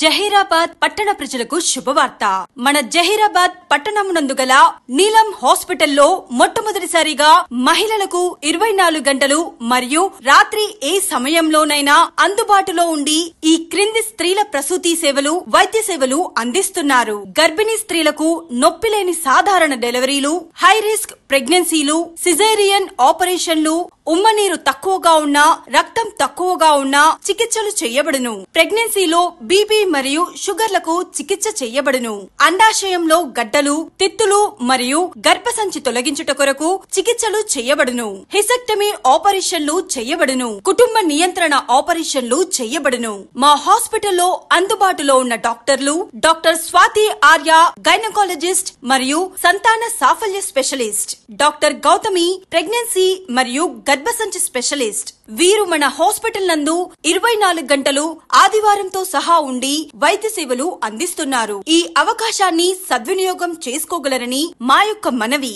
జహీరాబాద్ పట్టణ ప్రజలకు శుభవార్త. మన జహీరాబాద్ పట్టణమునందు గల నీలం హాస్పిటల్లో మొట్టమొదటిసారిగా మహిళలకు 24 గంటలు మరియు రాత్రి ఏ సమయంలోనైనా అందుబాటులో ఉండి ఈ క్రింది స్త్రీల ప్రసూతి సేవలు, వైద్య సేవలు అందిస్తున్నారు. గర్భిణీ స్త్రీలకు నొప్పిలేని సాధారణ డెలివరీలు, హై రిస్క్ ప్రెగ్నెన్సీలు, సిజేరియన్ ఆపరేషన్లు, ఉమ్మనీరు తక్కువగా ఉన్నా, రక్తం తక్కువగా ఉన్నా చికిత్సలు చేయబడును. ప్రెగ్నెన్సీలో బీపీ మరియు షుగర్లకు చికిత్స చేయబడును. అండాశయంలో గడ్డలు, తిత్తులు మరియు గర్భసంచి తొలగించుట కొరకు చికిత్సలు చేయబడును. హిసెక్టమీ ఆపరేషన్లు చేయబడును. కుటుంబ నియంత్రణ ఆపరేషన్లు చేయబడును. మా హాస్పిటల్లో అందుబాటులో ఉన్న డాక్టర్లు డాక్టర్ స్వాతి ఆర్య గైనకాలజిస్ట్ మరియు సంతాన సాఫల్య స్పెషలిస్ట్, డాక్టర్ గౌతమి ప్రెగ్నెన్సీ మరియు గర్భసంచి స్పెషలిస్ట్. వీరు మన హాస్పిటల్ నందు 24 గంటలు ఆదివారంతో సహా ఉండి వైద్య సేవలు అందిస్తున్నారు. ఈ అవకాశాన్ని సద్వినియోగం చేసుకోగలరని మా యొక్క మనవి.